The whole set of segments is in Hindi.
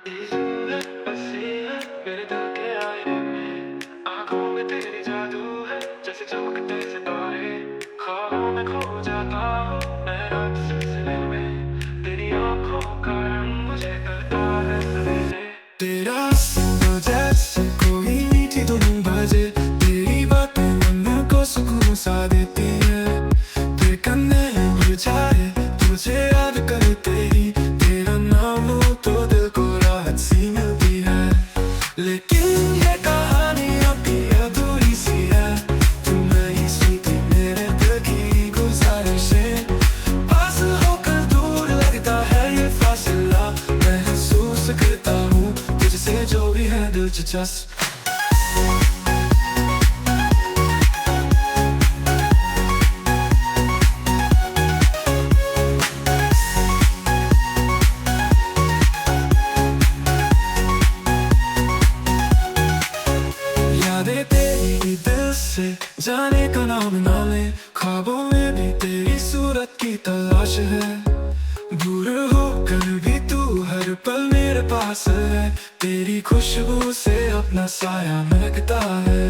यीशु है, मसीह है, मेरे दिल के आईने में। आँखों में तेरी जादू है, जैसे चमकते सितारे। ख्वाबों में खो जाता हूँ मैं रात सिलसिले में। तेरी आँखों का रंग मुझे करता है सवेरे। तेरा संग जैसे कोई मीठी धुन बजे। तेरी बातें मन को सुकून सा देती है। तेरे कन्ने उड़ जाए तुझे याद करते ही। तेरा नाम हो तो दिल को राहत सी मिलती है। लेकिन ये कहानी अभी अधूरी सी है। तू नहीं सुनती मेरे दिल की गुजारिशें। पास होकर दूर लगता है ये फासला। महसूस करता हूँ तुझसे जो भी है दिलचस्प। यादें तेरी दिल से जाने का नाम ना ले। ख्वाबों में भी तेरी सूरत की तलाश है। दूर होकर भी तू हर पल मेरे पास है। तेरी खुशबू से अपना साया महकता है।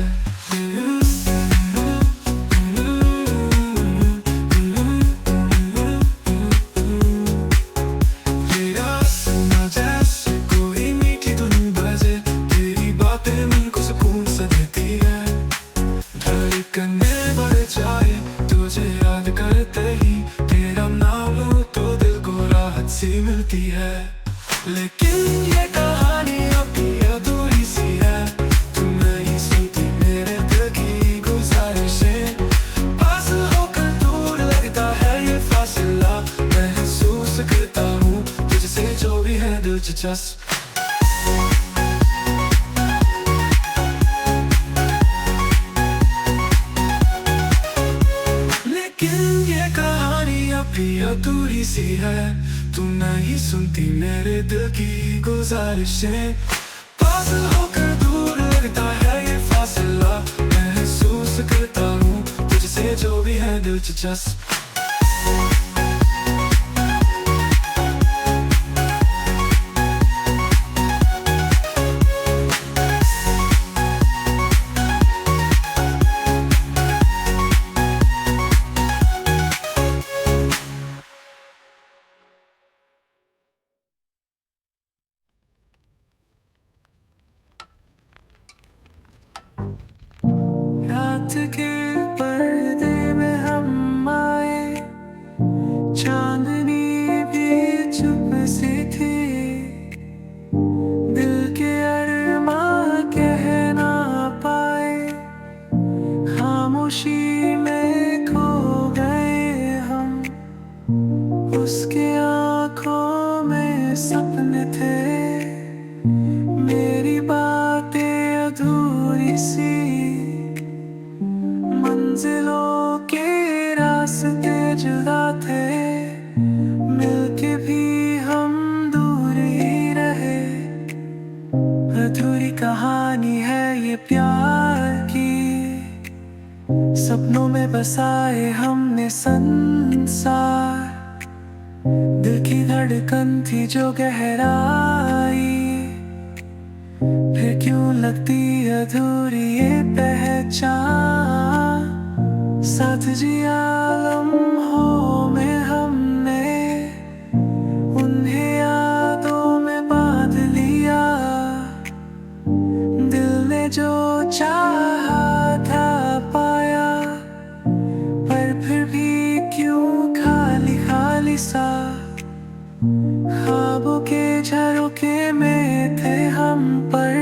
तेरा सुना जैसे कोई मीठी धुन बजे। तेरी बातें मन को सुकून सा देती है। धड़कने बढ़ जाए तुझे याद करते ही। तेरा नाम हो तो दिल को राहत सी मिलती है। लेकिन ये कहानी अभी अधूरी सी है। तू नहीं सुनती मेरे दिल की गुजारिशें। पास होकर दूर लगता है ये फासला। महसूस करता हूँ तुझसे जो भी है दिलचस्प। लेकिन ये कहानी अभी अधूरी सी है। तू नहीं सुनती मेरे दिल की गुजारिशें। पास होकर दूर लगता है ये फासला। महसूस करता हूँ तुझसे जो भी है दिलचस्प। रात के पर्दे में हम आए। चांदनी भी चुप सी थी। दिल के अरमां कह ना पाए। खामोशी में खो गए हम। उसके आँखों में सपने थे। मेरी बातें अधूरी सी। मंजिलों के रास्ते जुदा थे। मिलके भी हम दूर ही रहे। अधूरी कहानी है ये प्यार की। सपनों में बसाए हमने संसार। दिल की धड़कन थी जो गहराई। फिर क्यों लगती अधूरी ये पहचान। साथ जिया लम्हों में हमने। उन्हें यादों में बांध लिया। दिल ने जो चाहा था पाया। पर फिर भी क्यों खाली खाली सा। ख्वाबों के झरोखे में थे हम पर।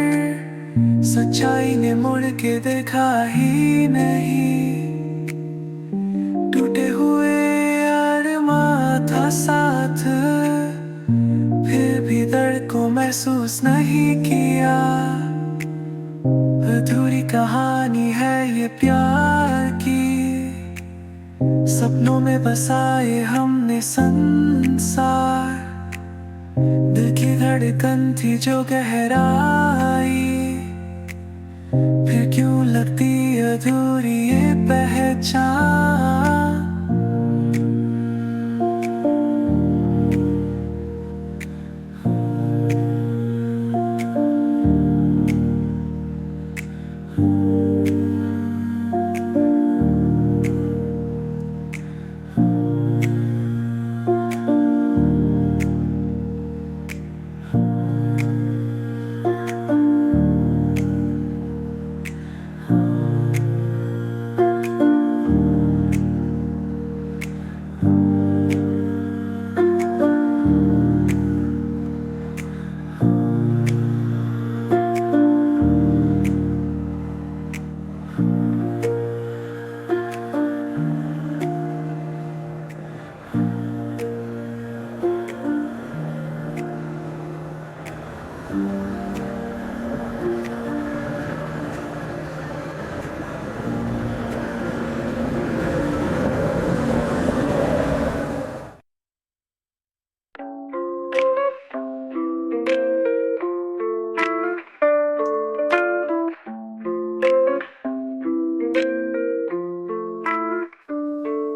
सच्चाई ने मुड़ के देखा ही नहीं। टूटे हुए अरमां था साथ। फिर भी दर्द को महसूस नहीं किया। अधूरी कहानी है ये प्यार की। सपनों में बसाए हमने संसार। दिल की धड़कन थी जो गहराई। फिर क्यों लगती अधूरी ये पहचान।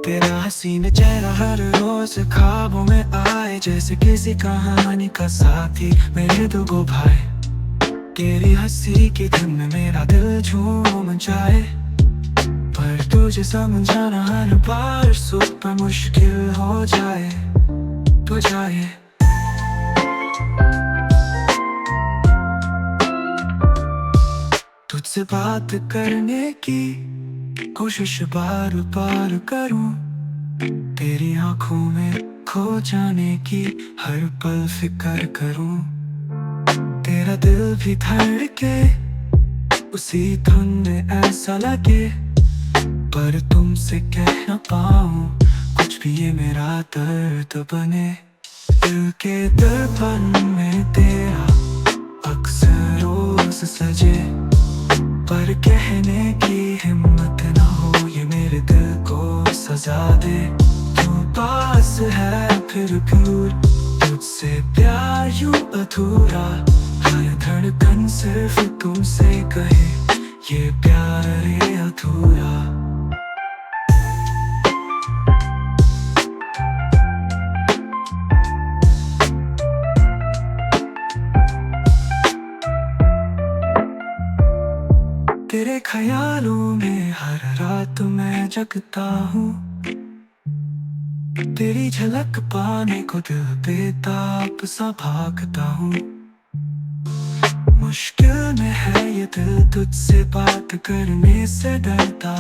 तेरा हसीन चेहरा हर रोज ख्वाबों में आए, जैसे किसी कहानी का साथी मेरे दो भाई। तेरी हंसी की धुन में मेरा दिल झूम जाए, पर तुझे समझाना हर बार सुपर मुश्किल हो जाए। तो जाए तुझसे बात करने की कोशिश बार बार करूं, तेरी आंखों में खो जाने की हर पल फिक्र करूं। तेरा दिल भी धड़के उसी धुन में ऐसा लगे, पर तुमसे कह न पाऊं कुछ भी, ये मेरा दर्द बने। दिल के दर्पण में तेरा अक्सर रोज सजे, पर कहने की हिम्मत ना हो ये मेरे दिल को सजा दे। तू पास है फिर दूर, तुझसे प्यार यूं अधूरा, हर धड़कन सिर्फ तुमसे कहे ये प्यार है अधूरा। तेरे ख्यालों में हर रात मैं जगता हूँ, तेरी झलक पाने को दिल बेताब सा भागता हूँ। मुश्किल में है ये दिल तुझसे बात करने से डरता,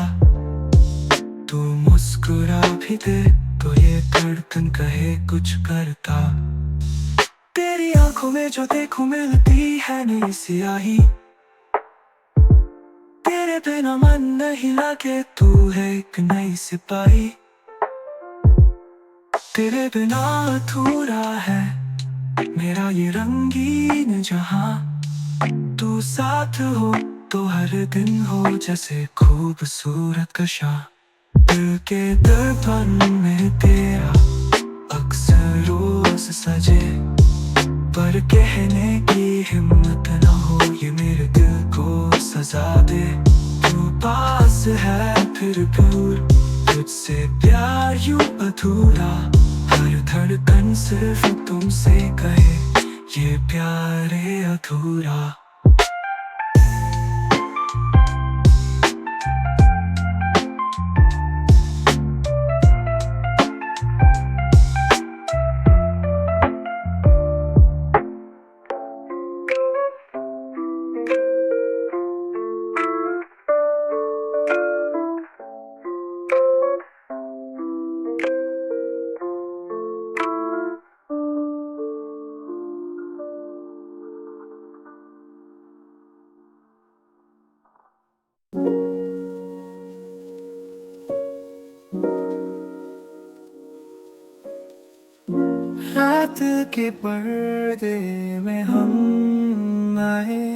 तू मुस्कुरा भी दे तो ये धड़कन कहे कुछ करता। तेरी आंखों में जो देखूं मिलती है नई सियाही, तेरे बिना मन नहीं लगे तू है एक नई सिपाही। तेरे बिना अधूरा है मेरा ये रंगीन जहां, तू साथ हो तो हर दिन हो जैसे खूबसूरत कशा। दिल के दर्पण में तेरा अक्सर रोज सजे, पर कहने की हिम्मत ना हो ये मेरे दिल को सजा दे। तू पास है फिर दूर, तुझसे प्यार यूं अधूरा, हर धड़कन सिर्फ तुमसे कहे ये प्यार है अधूरा। रात के पर्दे में हम आए,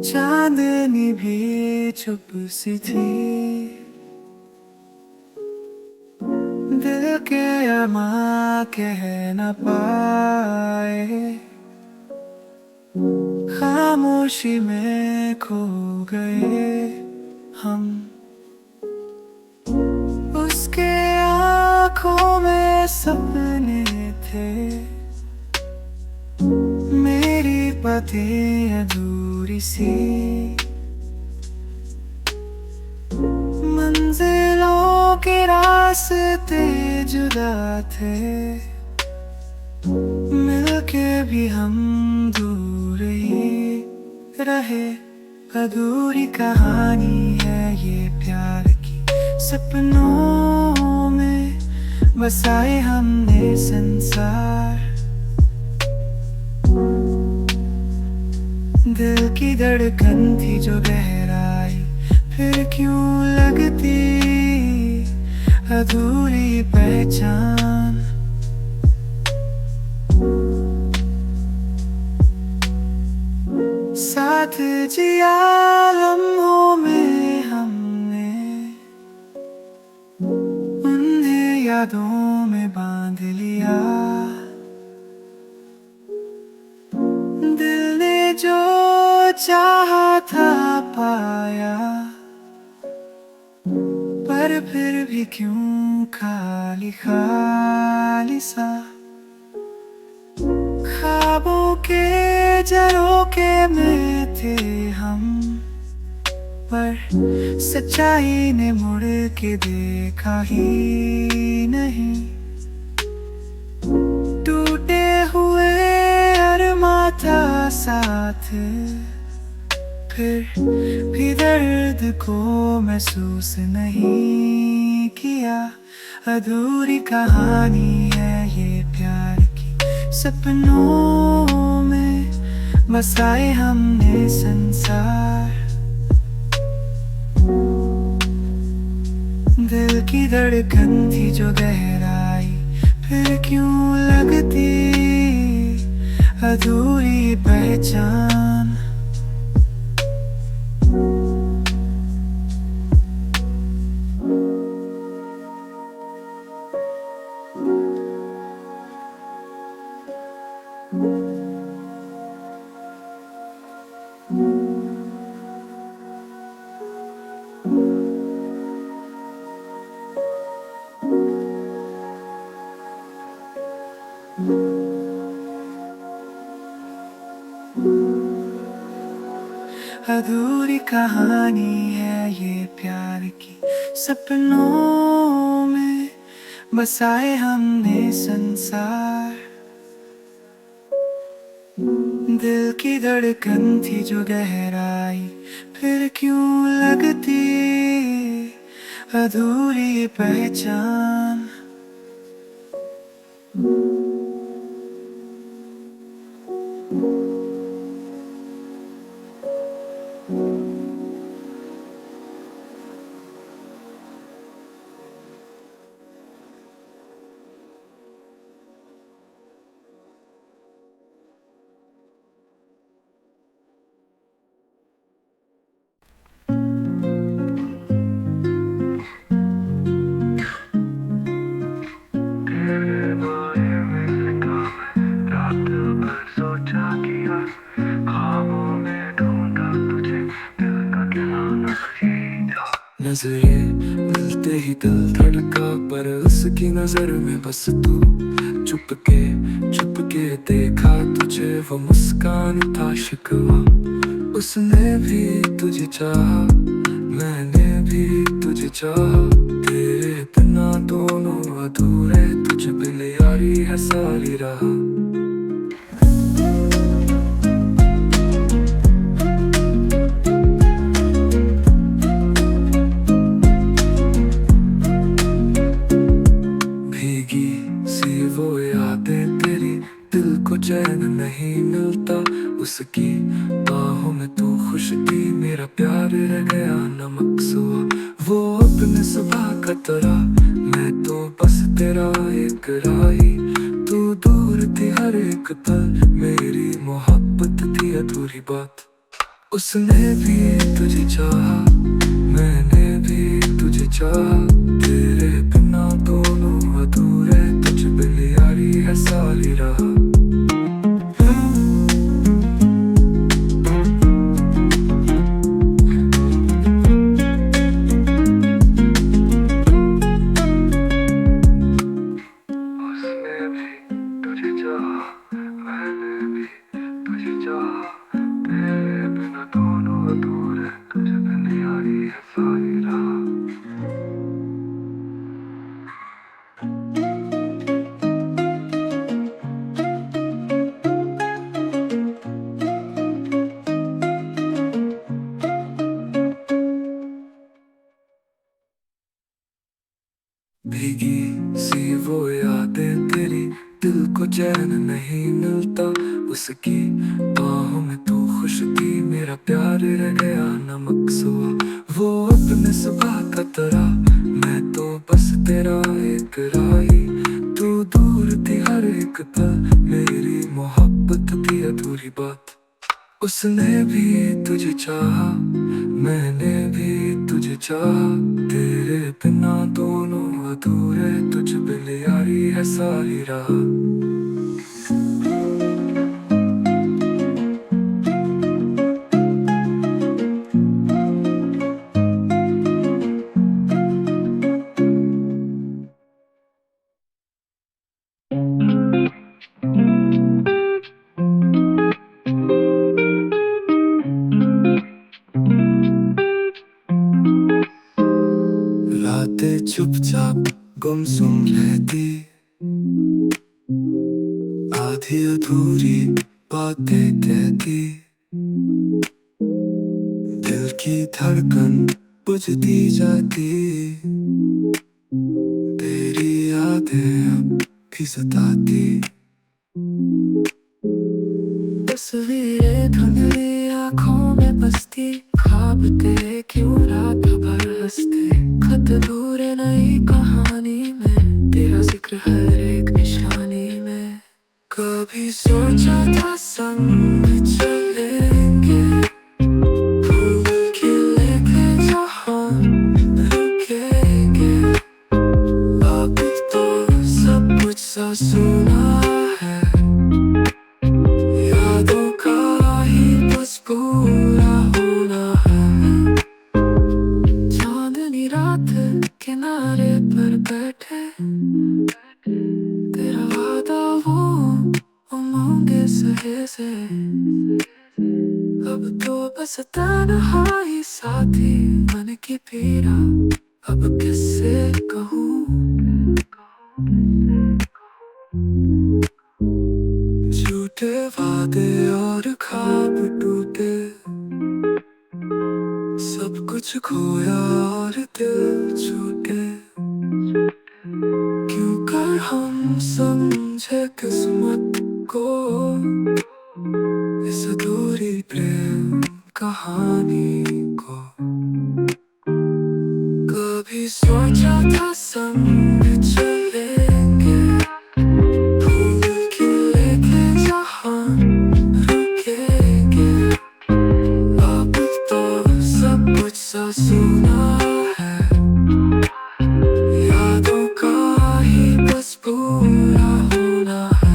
चांदनी भी चुप सी थी। दिल के अरमा कह न पाए, खामोशी में खो गए हम। उसके आँखों में सपने थे, मेरी बातें अधूरी सी। मंजिलों के रास्ते जुदा थे, मिलके भी हम दूर ही रहे। अधूरी कहानी है ये प्यार की, सपनों में बसाए हमने संसार। दिल की धड़कन थी जो गहराई, फिर क्यों लगती अधूरी पहचान। साथ जिया लम्हों में हमने, उन्हें यादों में बांध लिया। दिल ने जो चाहा था पाया, पर फिर भी क्यों खाली खाली सा। ख्वाबों के झरोखे में थे हम, पर सच्चाई ने मुड़ के देखा ही नहीं। टूटे हुए अरमां था साथ, फिर भी दर्द को महसूस नहीं किया। अधूरी कहानी है ये प्यार की, सपनों में बसाए हमने संसार। दिल की धड़कन थी जो गहराई, फिर क्यों लगती अधूरी पहचान। अधूरी कहानी है ये प्यार की, सपनों में बसाए हमने संसार। दिल की धड़कन थी जो गहराई, फिर क्यों लगती अधूरी पहचान। नजरें मिलते ही दिल धड़का, पर उसकी नजर में बस तू। चुपके देखा तुझे, वो मुस्कान था शिकवा। उसने भी तुझे चाहा, मैंने भी तुझे चाहा। तेरे बिना दोनों अधूरे, तुझ बिन यारी है सारी राह। चैन नहीं मिलता उसकी बाहों में, तू खुश थी मेरा प्यार रह गया नमक सुआ। वो अपने सुबह का तरह, मैं तो बस तेरा एक राही। तू दूर थी हर एक पल, मेरी मोहब्बत थी अधूरी बात। उसने भी तुझे चाहा, मैंने भी तुझे चाहा। तेरे बिना दोनों अधूरे, तुझ बिन यारी है सारी राह। भीगी सी वो यादें तेरी, दिल को चैन नहीं मिलता उसकी बाहों में। तू खुश थी मेरा प्यार रह गया नमक सुआ। वो अपने सुबह का तरह, मैं तो बस तेरा एक राही। तू दूर थी हर एक पल, मेरी मोहब्बत थी अधूरी बात। उसने भी तुझे चाहा, मैंने भी तुझे चाहा। तेरे बिना दोनों अधूरे, तुझ बिन यारी है सारी राह। रातें चुपचाप गुमसुम रहती, आधी अधूरी बातें कहती। दिल की धड़कन बुझती जाती, तेरी यादें अब भी सताती। तस्वीरें धुंधली आँखों में बसती, ख्वाब तेरे क्यों रात भर हंसते। खत अधूरे नई कहानी में, तेरा जिक्र हर एक निशानी में। कभी सोचा था संग चलेंगे, फूल खिले थे जहाँ रुकेंगे। अब तो सब कुछ सा सुना है, यादों का ही बस पूरा होना है। चांदनी रात किनारे पर बैठे, तेरा वादा वो उमंगे सहे से। अब तो बस तन्हाई साथी मन की पीड़ा, अब किससे कहूँ। झूठे वादे और ख्वाब टूटे, सब कुछ खोया और दिल छूटे। क्यों कर हम समझे किस्मत को, इस अधूरी प्रेम कहानी को। कभी सोचा था संग चलेंगे, फूल खिले थे जहाँ रुकेंगे। अब तो सब कुछ सा सुना है, यादों का ही बस पूरा होना है।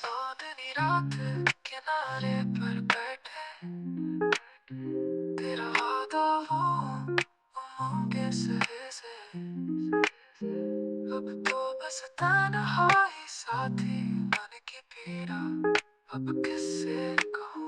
चांदनी रात किनारे पर बैठे, तेरा वादा वो उमंगे सहे से। अब तो बस तन्हाई साथी मन की पीड़ा, अब किससे कहूँ।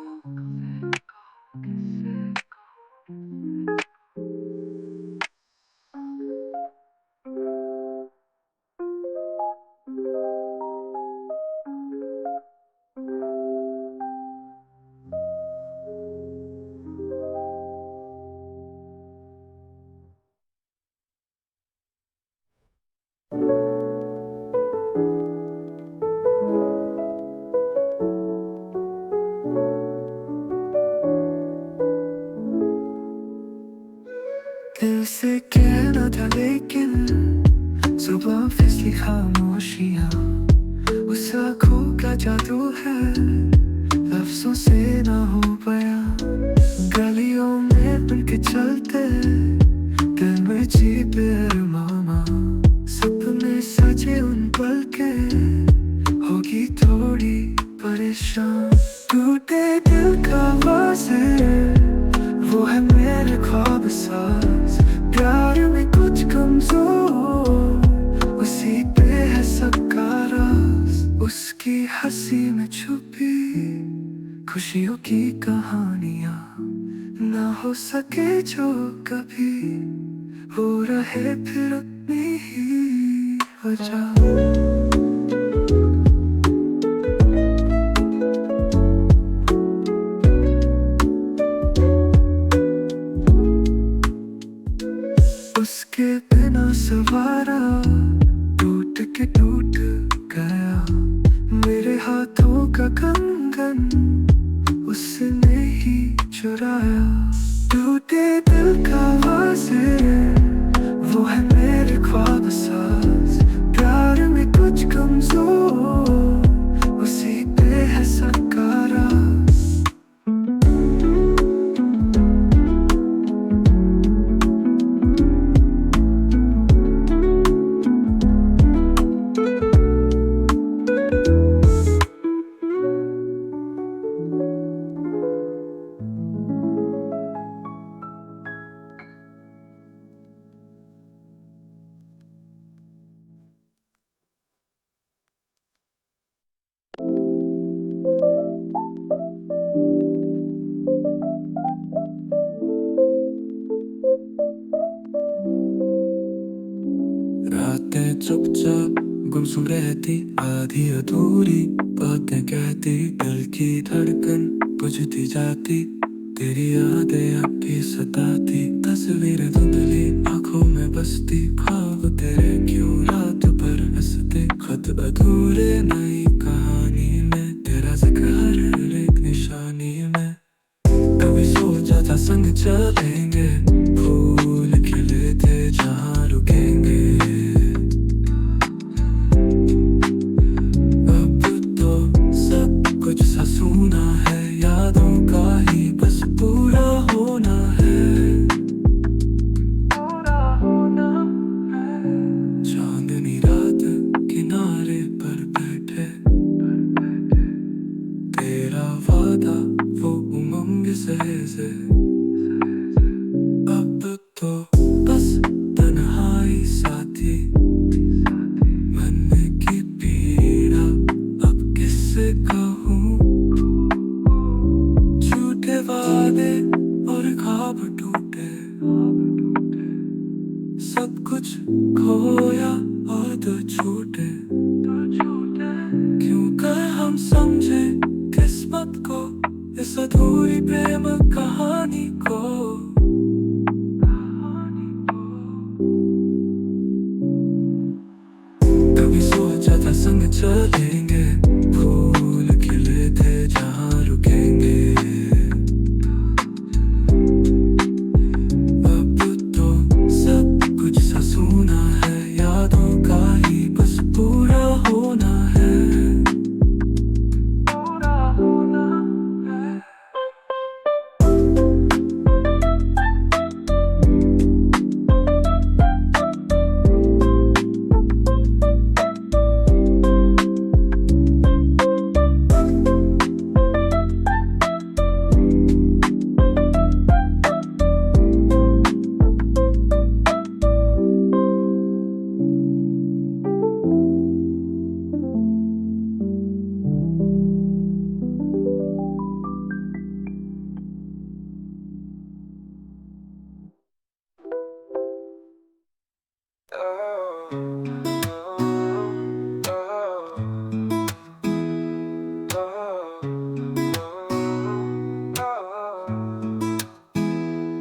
दिल से कहना था लेकिन जुबां फिसली खामोशियाँ। उस आँखों का जादू है, लफ्जों से ना हो बयां। गलियों में बन के चलते, दिल में जीपे मामा। सपने सजे उन पल के, होगी थोड़ी परेशान। टूटे दिल का वाजे, वो है मेरे ख्वाब साज। प्यार में कुछ कमजोर, उस की कहानियां ना हो सके जो कभी हो रहे फिर अपनी ही वजह। उसके बिना सवारा टूट के टूट गया मेरे हाथों का कंगन उसने ही चुराया। टूटे दिल का वाजे वो है मेरे ख्वाब साज प्यार में कुछ कमजोर उसी पे है सकारा। रातें चुपचाप गुमसुम रहती आधी अधूरी बातें कहती दिल की धड़कन बुझती जाती तेरी यादें अब भी सताती तस्वीरें धुंधली आंखों में बसती ख्वाब तेरे क्यों रात भर हंसते खत अधूरे नई कहानी में तेरा जिक्र हर एक निशानी में। कभी सोचा था संग चलेंगे फूल खिले थे जहाँ रुकेंगे सुना है यादों का ही बस पूरा होना है चांदनी रात किनारे पर बैठे तेरा वादा वो उमंग से अब तो बस तन्हाई साथी मन की पीड़ा अब किससे कहूँ वादे और ख्वाब टूटे सब कुछ खोया और तो छूटे क्यों कर हम समझे किस्मत को इस अधूरी प्रेम कहानी को। कभी सोचा था संग चलेंगे फूल खिले थे जहाँ रुकेंगे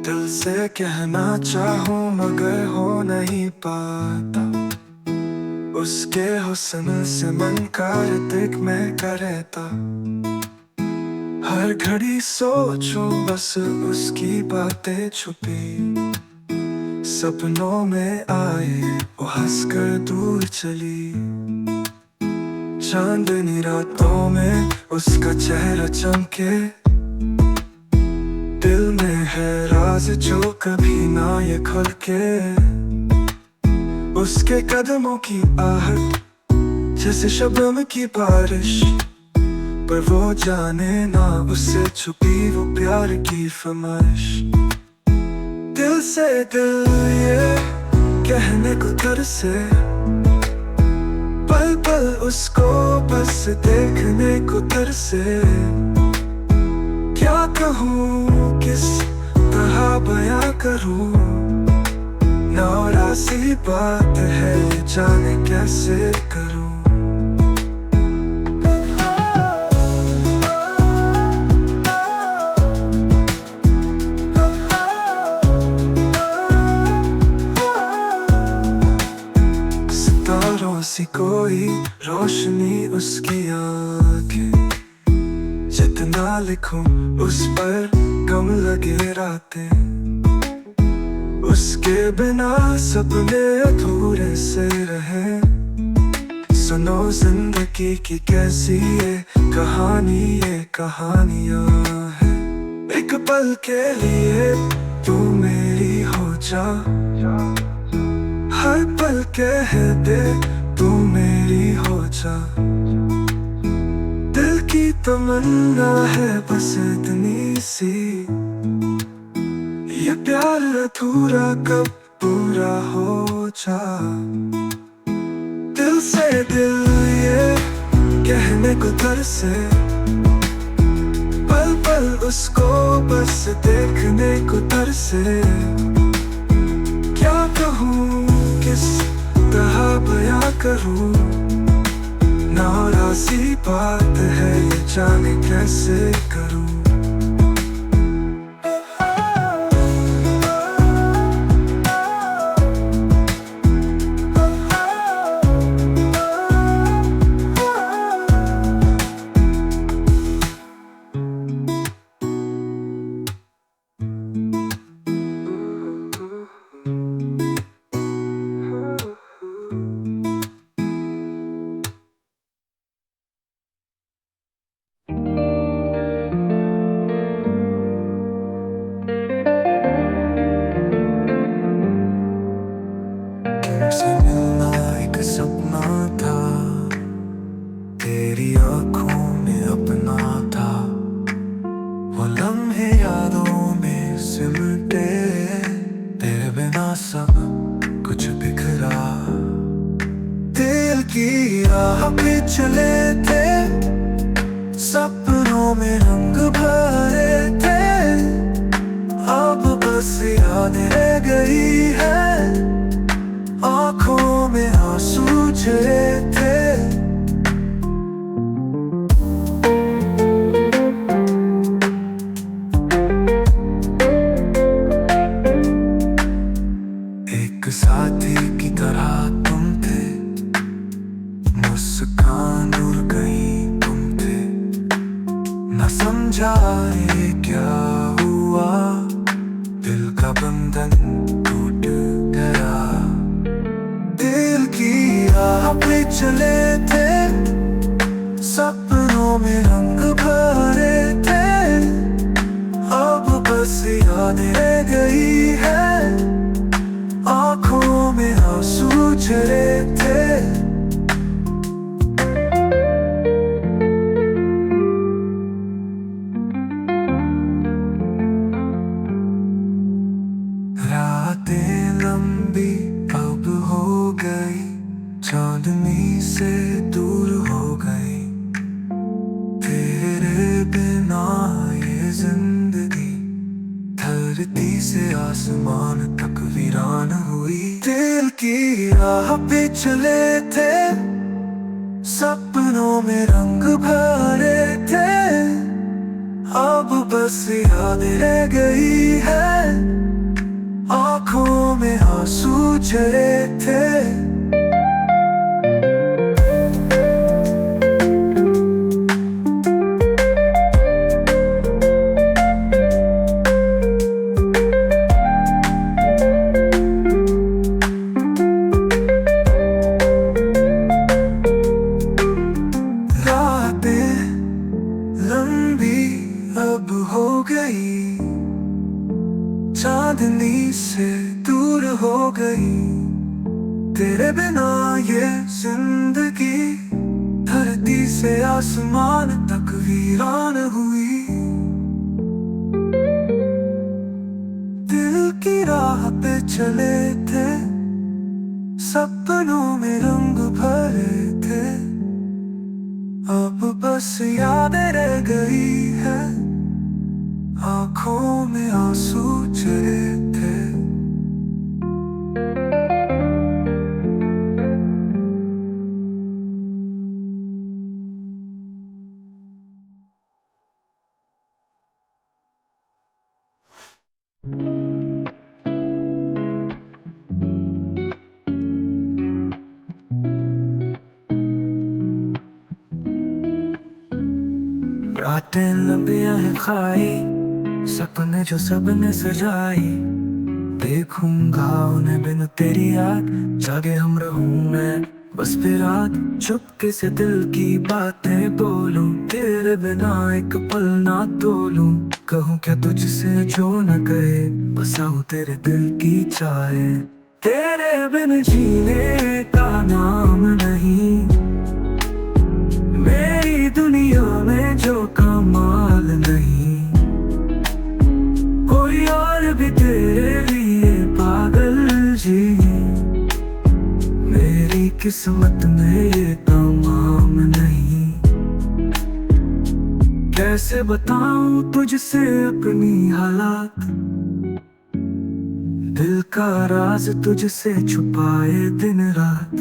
दिल से कहना चाहूं मगर हो नहीं पाता उसके हुस्न से मन का ऋतिक मैं करता हर घड़ी सोचूं बस उसकी बातें छुपी सपनों में आए वो हंसकर दूर चली चांदनी रातों में उसका चेहरा चमके दिल में है राज जो कभी ना ये खुल के उसके कदमों की आहट जैसे शबनम की बारिश पर वो जाने ना उससे छुपी वो प्यार की फरमाइश। दिल से दिल ये कहने को तरसे पल पल उसको बस देखने को तरसे कहूँ किस तरह बयां करूँ, नौरा सी बात है जाने कैसे करूँ। सितारों सी कोई रोशनी उसकी आँखें, जितना लिखूं उस पर कम लगे रातें, उसके बिना सपने अधूरे से रहे। सुनो जिंदगी की कैसी ये कहानी, ये कहानियां है। एक पल के लिए तू मेरी हो जा, हर पल कह दे तू मेरी हो जा। दिल की तमन्ना है बस इतनी सी, ये प्यार अधूरा कब पूरा हो जा। दिल से दिल ये कहने को तरसे, पल पल उसको बस देखने को तरसे। क्या कहूँ किस तरह बयां करूँ, नौरा सी बात है ये जाने कैसे करूँ। से मिलना एक सपना था, तेरी आँखों में अपना था। वो लम्हे यादों में सिमटे, तेरे बिना सब कुछ बिखरा। दिल की राह पे चले थे, सपनों में रंग भरे थे। अब बस याद रह गई है, आँखों में आंसू झरे थे। एक साथी की तरह तुम थे, मुस्कान दूर गई तुम थे। न समझा ये क्या हुआ, दिल का बंधन टूट गया। दिल की राह पे चले थे, सपनों में रंग भरे थे। अब बस याद रह गई है, आँखों में आंसू झरे थे। रातें लंबी अब हो गई, चांदनी से दूर हो गई। तेरे बिना ये जिंदगी धरती से आसमान तक वीरान हुई। दिल की राह पे चले थे, सपनों में रंग भरे थे। अब बस याद रह गई है, आँखों में आंसू झरे थे। रातें लंबी अब हो गई, चांदनी से दूर हो गई। तेरे बिना ये जिंदगी धरती से आसमान तक वीरान हुई। दिल की राह पे चले थे, सपनों में रंग भरे थे। अब बस याद रह गई है, आंखों में आंसू चढ़े थे। रातें लंबियां हैं खाई, सपने जो सबने सजाई, देखूंगा उन्हें बिन तेरी याद, जागे हम रहूं मैं बस फिर रात। चुपके से दिल की बातें बोलूं, तेरे बिना एक पल ना तोलूं। कहूं क्या तुझसे जो न कहे, बसाऊं तेरे दिल की चाहे। तेरे बिन जीने का नाम नहीं, मेरी दुनिया में जो कमाल नहीं। कोई और भी तेरे लिए पागल जी, मेरी किस्मत में ये तमाम नहीं। कैसे बताऊं तुझसे अपनी हालात, दिल का राज तुझसे छुपाए दिन रात।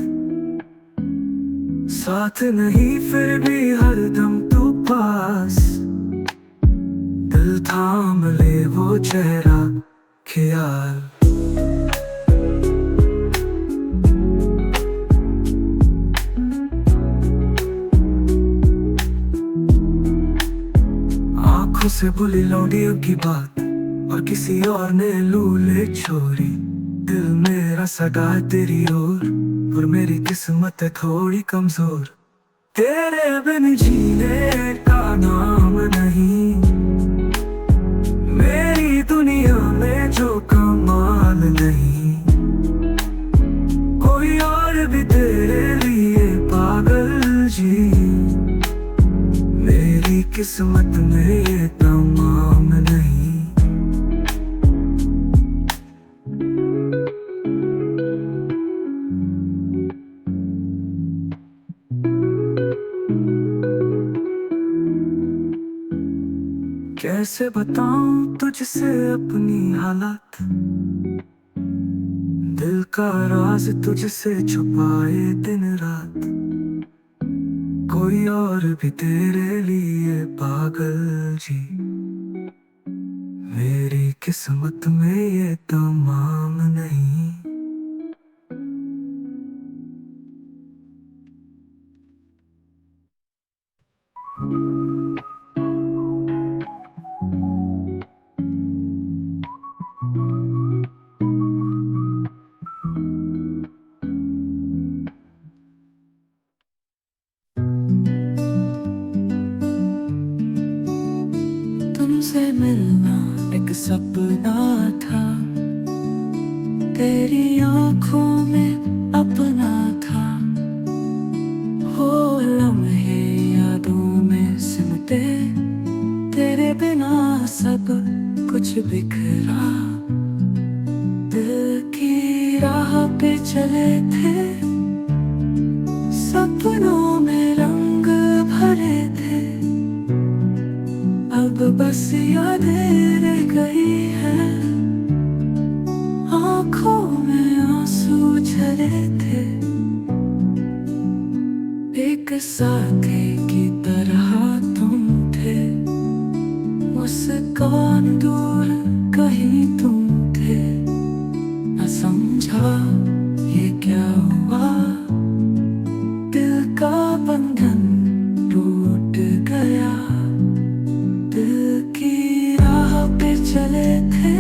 साथ नहीं फिर भी हरदम तू पास, दिल थाम ले वो चेहरा ख्याल। आंखों से भूली लौंडियों की बात, और किसी और ने लूले छोरी। दिल मेरा सगा है तेरी ओर, पर मेरी किस्मत है थोड़ी कमजोर। तेरे बिन जीने का नाम नहीं, मेरी दुनिया में जो कमाल नहीं। कोई और भी तेरे लिए पागल जी, मेरी किस्मत में ये तमाम नहीं। कैसे बताऊं तुझसे अपनी हालात, दिल का राज तुझसे छुपाए दिन रात। कोई और भी तेरे लिए पागल जी, मेरी किस्मत में ये तमाम नहीं। तुमसे मिलना एक सपना था, तेरी आंखों में अपना था। हो लम्हे यादों में सिमटे, तेरे बिना सब कुछ बिखरा। दिल की राह पे चले थे, सपनों में रंग भरे थे। अब बस यादें रह गई है, आंखों में आंसू झरे थे। एक साथी की तरह तुम थे, मुस्कान दूर कहीं तुम थे। न समझा ये क्या हुआ, दिल का बंधन टूट गया। दिल की राह पे चले थे,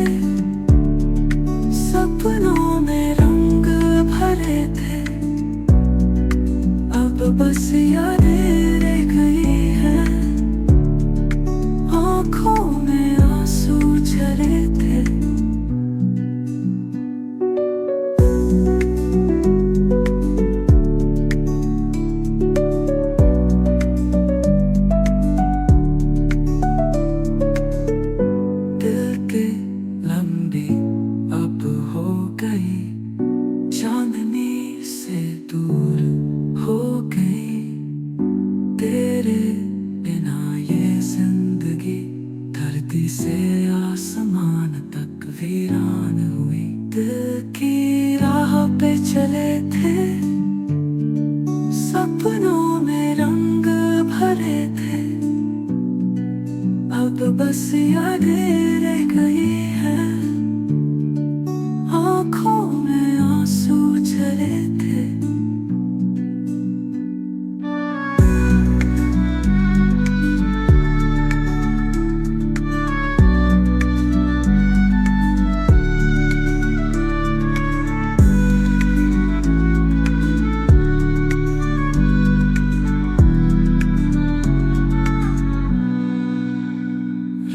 सपनों में रंग भरे थे। अब बस यादें रह पे चले थे, सपनों में रंग भरे थे। अब बस यादें रह गई है, आंखों में आंसू चले थे।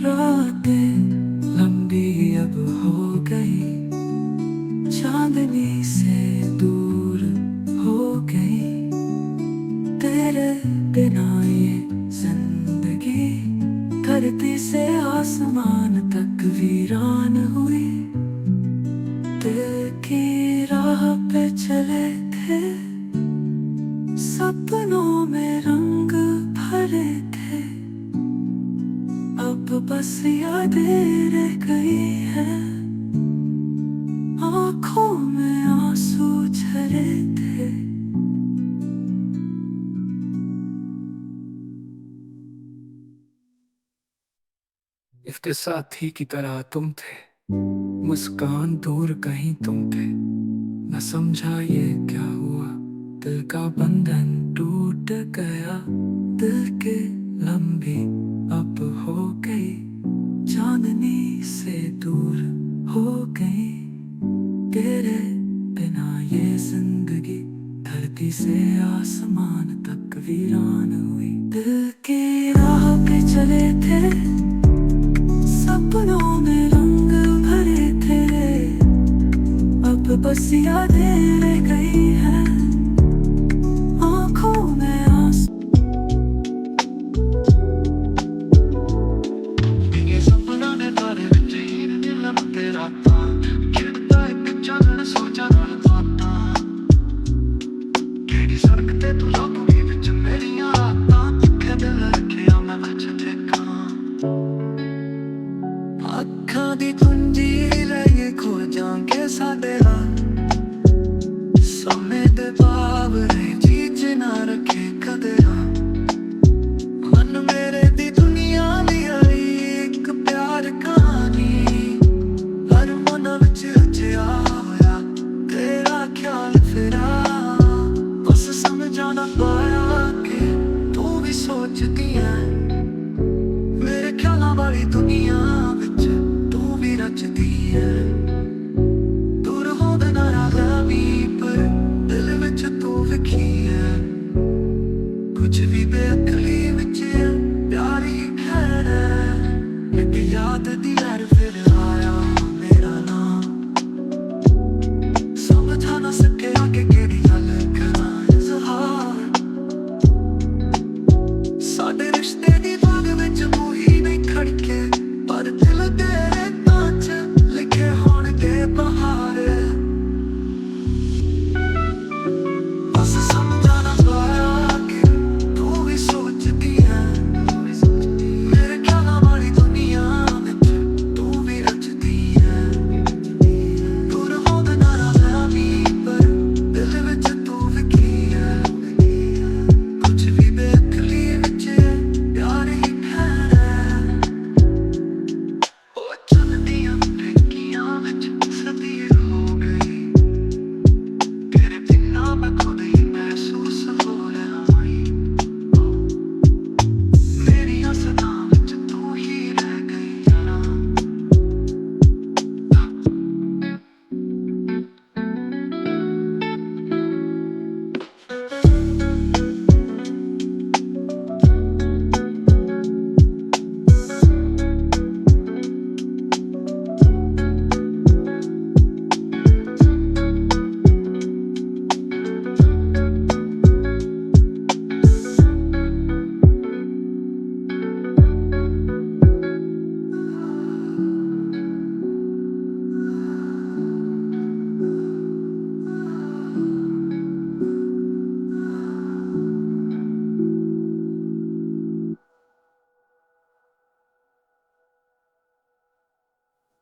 रातें लंबी अब हो गई, चांदनी से दूर हो गई। तेरे बिना ये जिंदगी धरती से आसमान तक वीरान हुई। दिल की राह पे चले थे, सपनों में रंग भरे थे। अब बस यादें रह गई है, आंखों में आंसू झरे थे। इसके साथी की तरह तुम थे, मुस्कान दूर कहीं तुम थे। न समझा ये क्या हुआ, दिल का बंधन टूट गया। दिल के लंबी अब हो गई, चांदनी से दूर हो गई। तेरे बिना ये जिंदगी धरती से आसमान तक वीरान हुई। दिल की राह पे चले थे, सपनों में रंग भरे थे। अब बस यादें रह गई है, आंखों में आंसू। ये सपना ने तारे विच हीर दी लम्बे रातां खिड़दा इक चन्न सोचा रातां केड़ी सड़क ते तू लभदी विच मेरियां रातां जिथे दिल रखिया मैं विच ठेकां अखां दी धुंजी लई खो जांगे साडे राह समय दे बावरे चीज ना रखे कदरा मन मेरे दी दुनिया दी आई एक प्यार कहानी हर मन विच रचिया होया तेरा ख्याल फिरा बस समझा ना पाया कि तू भी सोचती है मेरे ख्यालां वाली दुनिया विच तू भी रचदी है दूर होंदे ना रावी पर दिल विच तू विखी है कुछ भी बेअकली विच प्यार ही ठहरा एक याद दी लहर फिर आया मेरा नाम समझा ना सके आगे केड़ी गल करा इज़हार साडे रिश्ते दी बाग विच मोही नहीं खड़के पर दिल तेरे तां च लिखे होणगे बहार बस समझा ना पाया कि तू भी सोचती है मेरे ख्यालां वाली दुनिया विच तू भी रचदी है दूर होंदे ना रावी पर दिल विच तू विखी है कुछ भी बेअकली विच प्यार ही ठहरा ओ चलदियां ठेकियां विच सदी हो गई तेरे बिना मैं खुद ही महसूस हो रहा हूं मेरी सदा विच तू ही रह गई ना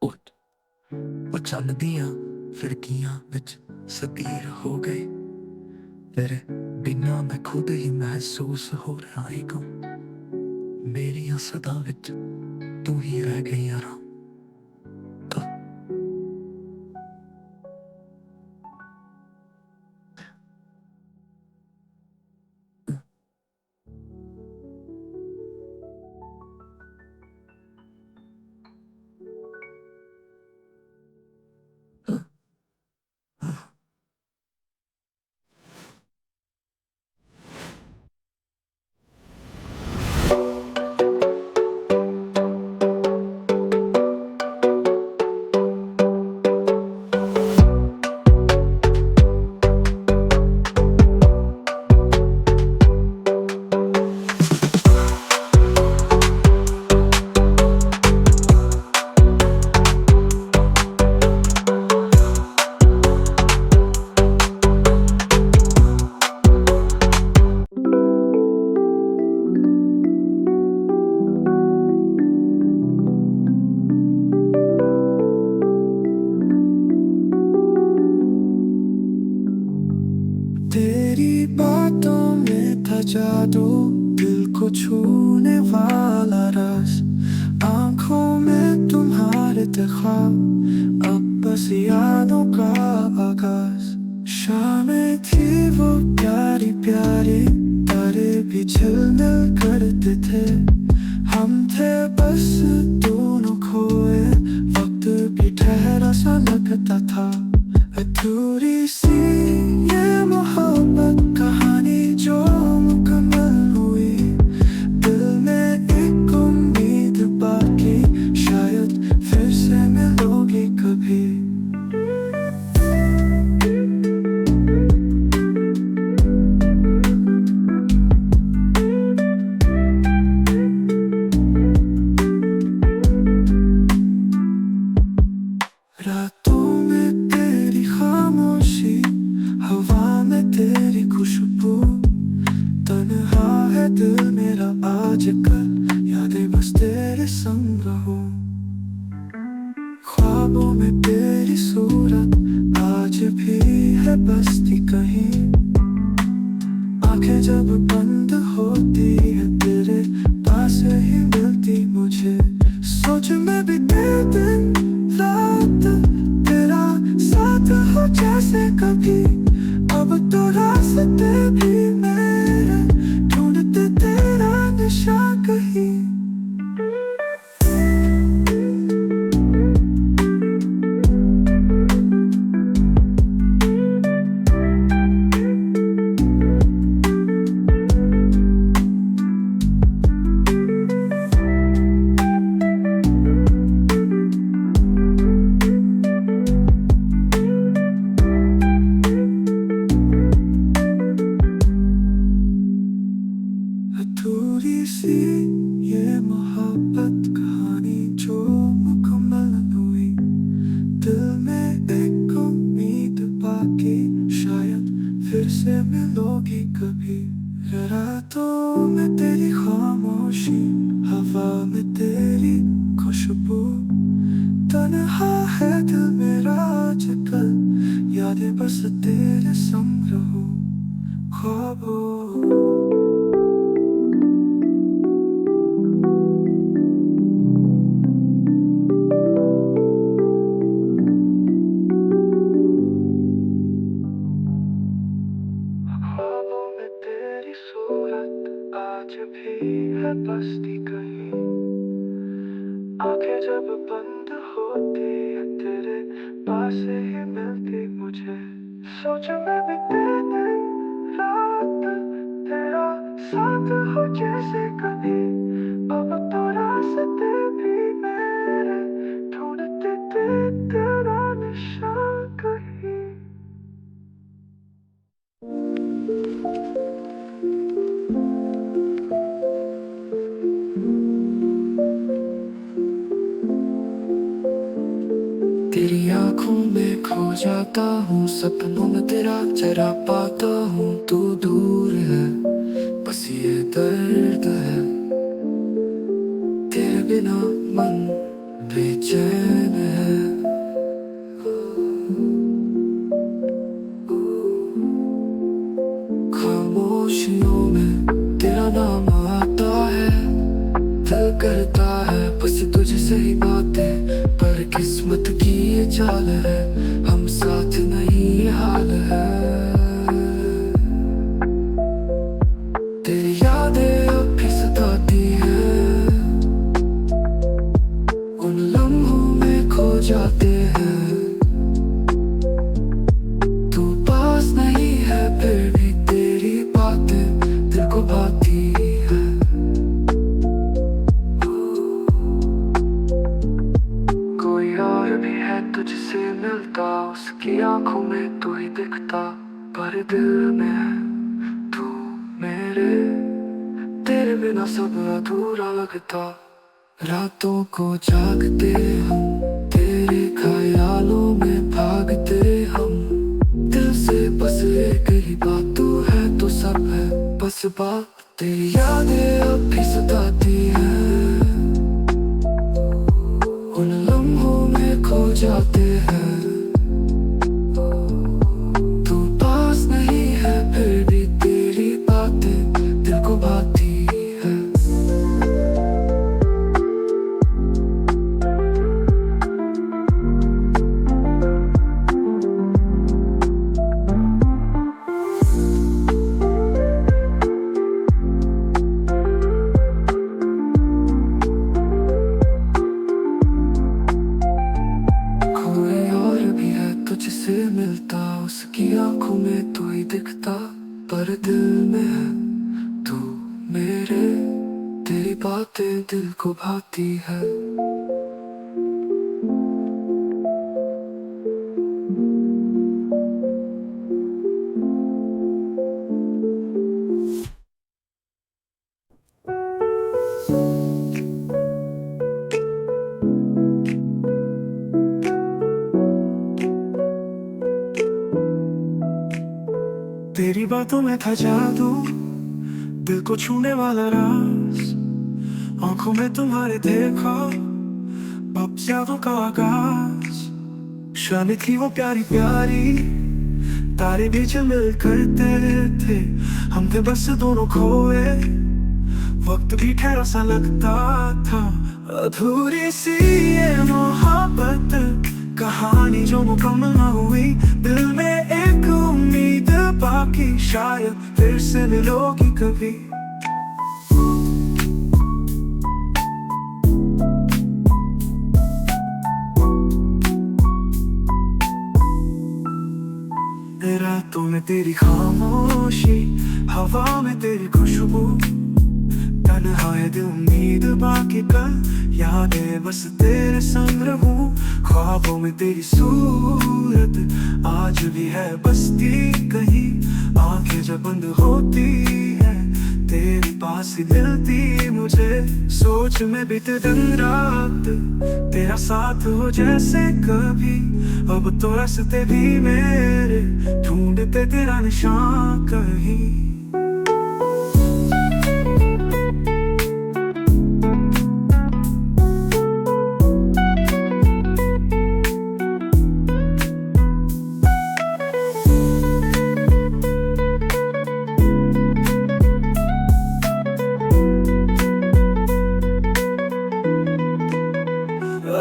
ਉਹ ਚੱਲਦੀਆਂ ਫਿਰਕੀਆਂ ਵਿੱਚ सतीर हो गई तेरे बिना, मैं खुद ही महसूस हो रहा ही कम। मेरिया सदा विच तू ही रह गई यारा। तो तेरी बातों में था जादू, दिल को छूने वाला रस। आंखों में तुम्हारे थे ख्वाब, अब बस यादों का आगाज। शामें थी वो प्यारी प्यारी, तारे भी झिलमिल करते थे। हम थे बस दोनों खोए, वक्त भी ठहरा सा लगता था। अधूरी सी ये मोहब्बत कहानी जो मुकम्मल हुई, दिल में एक उम्मीद बाकी, शायद फिर से मिलोगी कभी। रातों में तेरी खामोशी, हवा में तेरी खुशबू। तन्हा है दिल मेरा आजकल, यादें बस तेरे संग रहूं। ख्वाबों में तेरी सूरत आज भी है बसती कहीं। आंखें जब बंद होती है तेरे पास ही मिलती मुझे। सोच में भी दिन रात तेरा साथ हो जैसे कभी। अब तो रास्ते भी मेरे ढूंढते तेरा निशान कहीं। अधूरी सी ये मोहब्बत कहानी जो मुकम्मल हुई, दिल में एक उम्मीद बाकी, शायद फिर से मिलोगी कभी। रातों में तेरी खामोशी, हवा में तेरी खुशबू। तन्हा है दिल मेरा आजकल, यादें बस तेरे संग रहूं। ख्वाबों ख्वाबों में तेरी सूरत आज भी है बसती कहीं। आंखें जब बंद होती है तेरे पास ही मिलती मुझे। सोच में भी दिन रात तेरा साथ हो जैसे कभी। अब तो रास्ते भी मेरे ढूंढते थे तेरा निशान कहीं। तेरी आंखों में खो जाता हूँ, सपनों में तेरा चेहरा पाता हूँ। तू दूर है बस ये दर्द है, तेरे बिना मन बेचैन है। खुशियों में तेरा नाम आता है। दिल करता है बस तुझसे ही बातें, पर किस्मत की ये चाल है, हम साथ नहीं ये हाल है। तेरी यादें अब भी सताती हैं, उन लम्हों में खो जाते हैं। तू पास नहीं है फिर भी तेरी बातें दिल को भाती हैं। कोई और भी है तुझसे मिलता, उसकी आंखों में तू ही दिखता, पर दिल में है तू मेरे। तेरे बिना सब अधूरा लगता, रातों को जागते हम, तेरे ख्यालों में भागते हम। दिल से बस एक ही बात, तू है तो सब है बस बात। तेरी यादें अब भी सताती हैं, उन लम्हों में खो जाते हैं। तू पास नहीं है फिर भी तेरी बातें दिल को भाती हैं। कोई और भी है तुझसे मिलता, उसकी आंखों में तू ही दिखता, पर दिल में है तू मेरे। तेरी बातें दिल को भाती है। तेरी बातों में था जादू, दिल को छूने वाला राज, आंखों में तुम्हारे देखा अब यादों का आगाज। शाम थी वो प्यारी प्यारी, तारे भी झिलमिल करते थे, हम थे बस दोनों खोए, वक्त भी ठहरा सा लगता था। अधूरी सी ये मोहब्बत कहानी जो मुकम्मल ना हुई, दिल में एक उम्मीद बाकी, शायद फिर से मिलोगी कभी। रातों में तेरी खामोशी, हवा में तेरी खुशबू, तन्हा है दिल उम्मीद बाकी, कल यादें बस तेरे संग रहूं। ख्वाबों में तेरी सूरत आज भी है बसती कहीं, आंखें जब बंद होती है तेरे पास ही मिलती मुझे। सोच में बीते दिन रात तेरा साथ हो जैसे कभी, अब तो रास्ते भी मेरे ढूंढते तेरा निशान कहीं।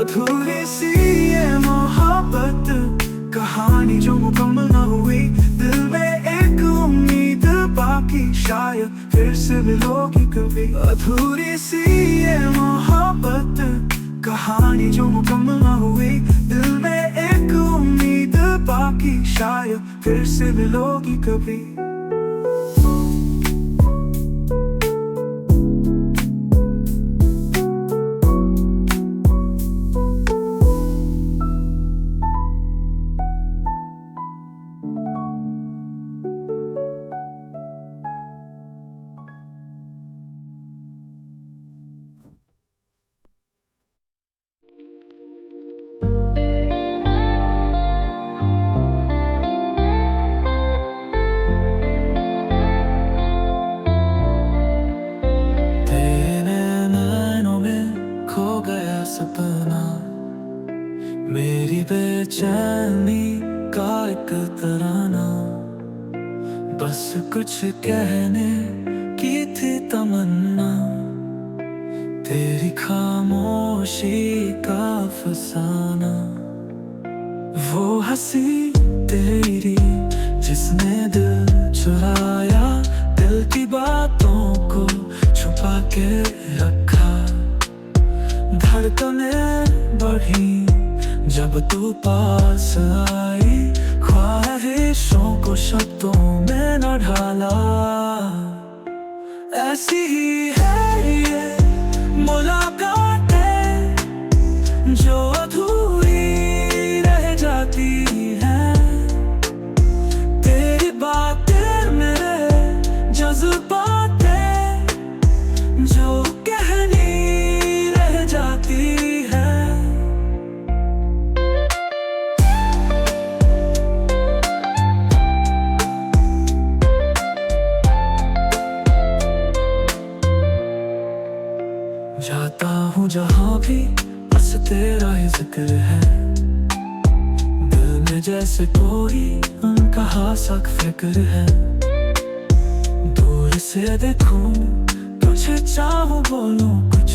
अधूरी सी ये मोहब्बत कहानी जो मुकम्मल ना हुई, दिल में एक उम्मीद बाकी, शायद फिर से मिलोगी कभी। अधूरी सी ये मोहब्बत कहानी जो मुकम्मल ना हुई, दिल में एक उम्मीद बाकी, शायद फिर से मिलोगी कभी। बस कुछ कहने की थी तमन्ना, तेरी खामोशी का फसाना। वो हंसी तेरी जिसने दिल चुराया, दिल की बातों को छुपा के रखा। धड़कनें बढ़ी जब तू पास आई, ख्वाहिशों को शब्दों में न ढाला। ऐसी ही है ये मुलाकातें जो अधूरी रह जाती हैं। तेरी बातें मेरे जज्बातें जो कहनी रह जाती है। जाता हूँ जहाँ भी बस तेरा ही जिक्र है, दिल में जैसे कोई अनकहा सा फिक्र है। दूर से देखूं तुझे चाहूं, बोलूं कुछ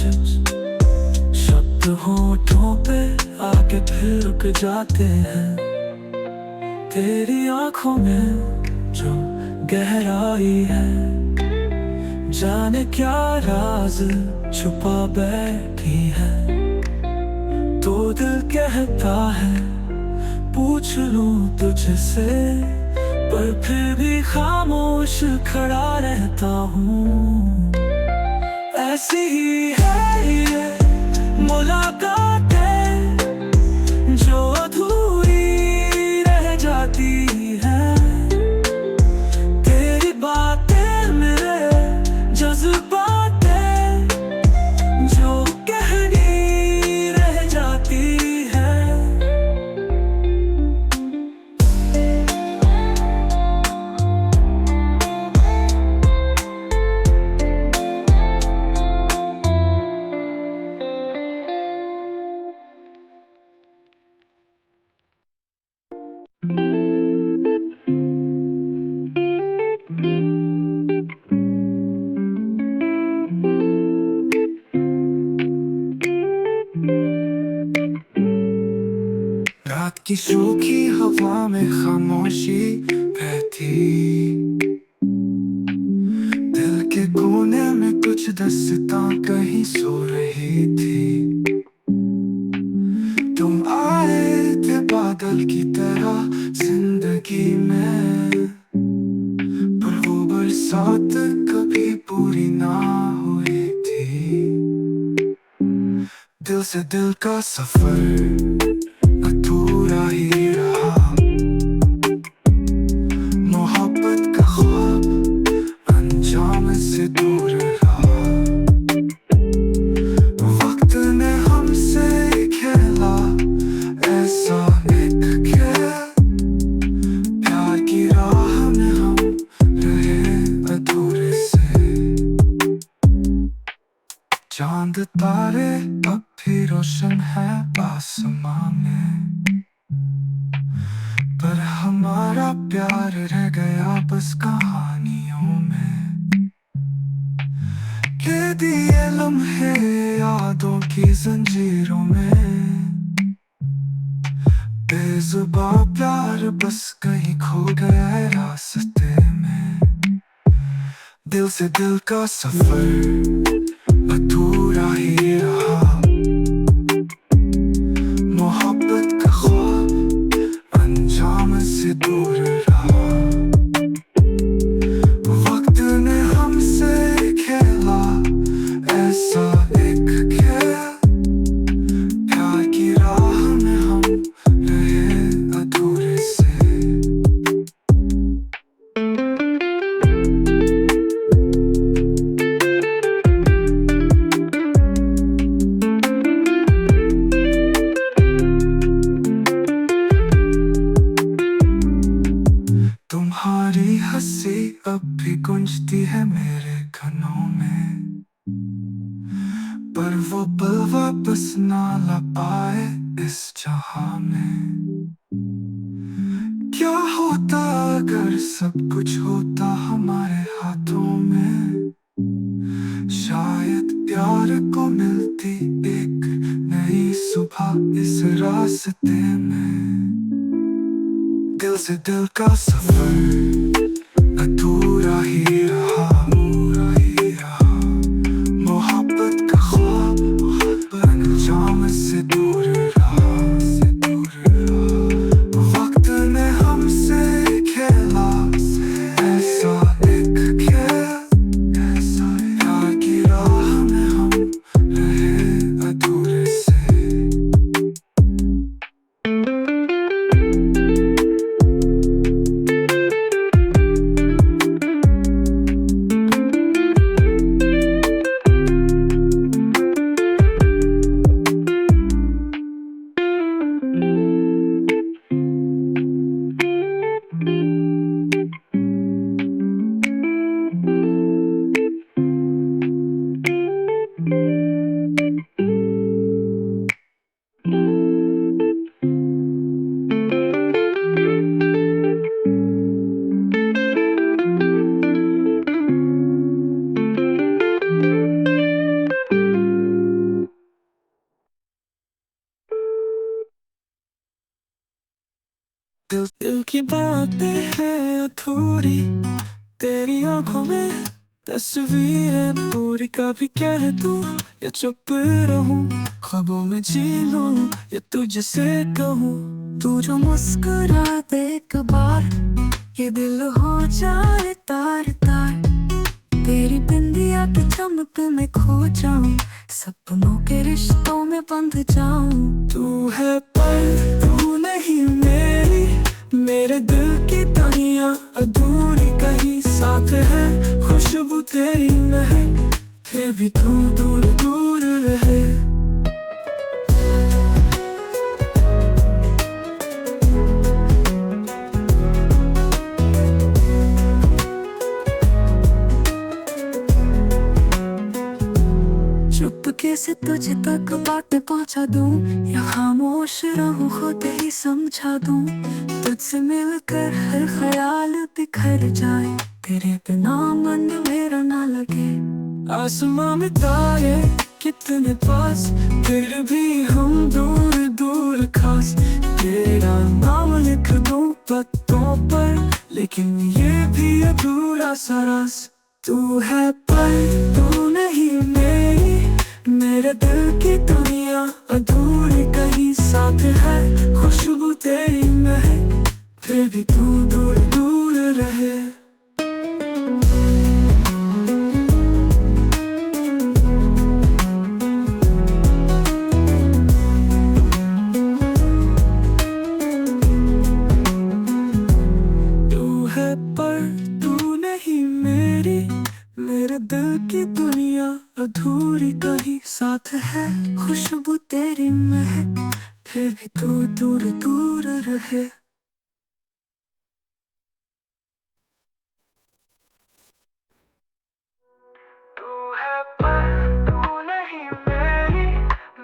शब्द होठों पे आके फिर रुक जाते हैं। तेरी आंखों में जो गहराई है, जाने क्या राज छुपा बैठी है। तो दिल कहता है पूछ लूं तुझसे, पर फिर भी खामोश खड़ा रहता हूँ। ऐसी ही है ये मुलाकातें जो अधूरी रह जाती हैं। तेरी बातें मेरे जज्बातें जो कहनी रह जाती है। रात की सूखी हवा में खामोशी बहती, दिल के कोने में कुछ दास्तां कहीं सो रही थी। तुम आए थे बादल की तरह जिंदगी में, पर वो बरसात कभी पूरी ना हुई थी। दिल से दिल का सफर अधूरा ही रहा, मोहब्बत का ख्वाब अंजाम से दूर रहा। वक्त ने हमसे खेला ऐसा एक खेल, प्यार की राह में हम रहे अधूरे से। चांद तारे अब भी रोशन है आसमां में, पर हमारा प्यार रह गया बस कहानियों में। कैद ये लम्हे यादों की जंजीरों में, बेजुबा प्यार बस कहीं खो गया है रास्ते में। दिल से दिल का सफर अधूरा ही रहा, मोहब्बत का ख्वाब अंजाम से दूर रहा। वक्त ने हमसे खेला ऐसा एक खेल, प्यार की राह में हम रहे अधूरे से। तुम्हारी हंसी अब भी गूंजती है मेरे कानों में, पर वो पल वापस ना ला पाए इस जहां में। क्या होता अगर सब कुछ होता हमारे हाथों में? शायद प्यार को मिलती एक नई सुबह इस रास्ते में। दिल से दिल का सफर अधूरा ही रहा, मोहब्बत का ख्वाब अंजाम से दूर रहा, वक्त ने हमसे खेला ऐसा एक खेल, प्यार की राह में हम रहे अधूरे से। दिल की बातें हैं अधूरी, तेरी आंखों में तस्वीरें पूरी। कभी कह दूं या चुप रहूं, ख्वाबों में जी लूं या तुझसे कहूं। तू जो मुस्कुरा दे एक बार, ये दिल हो जाए तार तार। तेरी बिंदिया की चमक में खो जाऊं, सपनों के रिश्तों में बंध जाऊं। तू है पर तू नहीं मेरी, मेरे दिल की दुनिया अधूरी कहीं साथ है। खुशबू तेरी महक, फिर भी तू दूर दूर रहे। चुपके से तुझे तक बातें पहुंचा दूं, या खामोश रहूं खुद ही समझा दूं। तुझसे मिलकर हर ख्याल बिखर जाए, तेरे बिना मन मेरा ना लगे। आसमां में तारे कितने पास, फिर भी हम दूर दूर खास। तेरा नाम लिख दूं पत्तों पर, लेकिन ये भी अधूरा सा रास। तू है पर तू नहीं मेरी, मेरे दिल की दुनिया अधूरी कहीं साथ है। खुशबू तेरी महक, फिर भी तू दूर दूर रहे। तू है पर तू नहीं मेरी, मेरे दिल की दुनिया अधूरी कहीं साथ है। खुशबू तेरी महक, फिर भी तू दूर दूर रहे। तू है पर तू नहीं मेरी,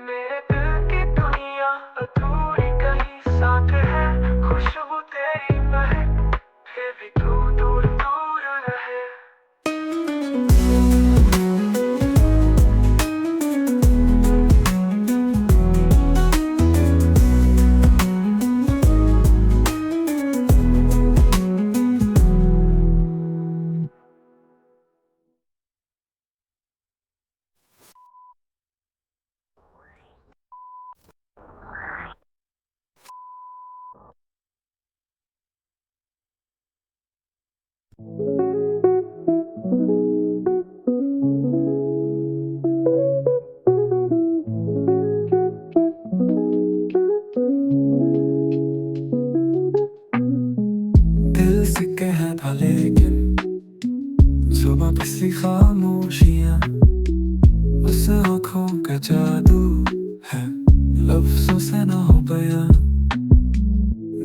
मेरे दिल की दुनिया अधूरी कहीं साथ है। खुशबू तेरी महक, फिर भी तू दूर दूर रहे। दिल से कह था लेकिन सुबह किसी खामोशियाँ, उस आँखों का जादू है, लफ्जों से ना हो बयां।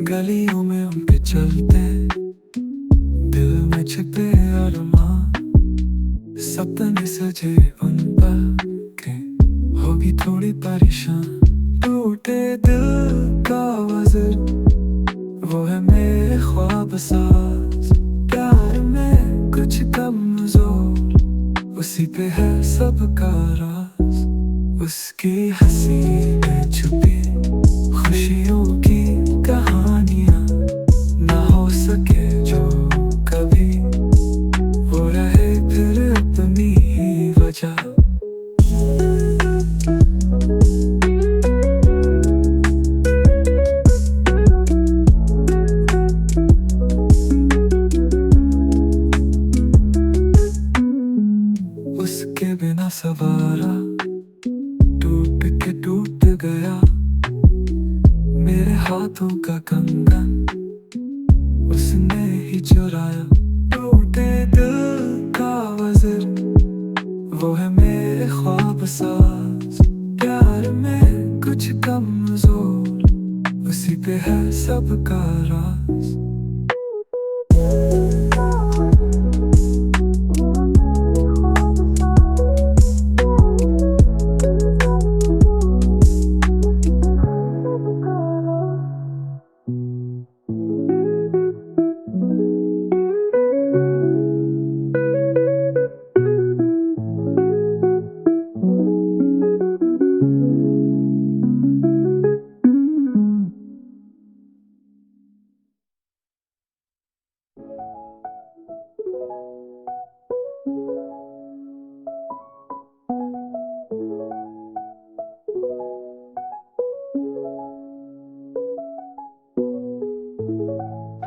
गलियों में उनके चलते, दिल में छिपे अरमां। सपने सजे उन पर के होगी थोड़ी परेशान। टूटे दिल का वजन वो है मेरे ख्वाब साज, प्यार में कुछ कमजोर, उसी पे है सबका राज। उसकी हंसी में छुपी खुशियों की कहानियां, ना हो सके जो कभी, वो रहे फिर अपनी ही वजह। उसके बिना सवारा टूट के टूट गया, मेरे हाथों का कंगन उसने ही चुराया। टूटे दिल का वज़र, वो है मेरे ख्वाब साज, प्यार में कुछ कमजोर, उसी पे है सबका राज।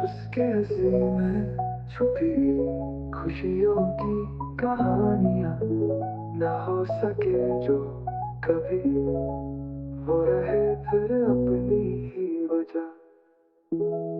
उसके हंसी में छुपी खुशियों की कहानियां, ना हो सके जो कभी, वो रहे फिर अपनी ही वजह।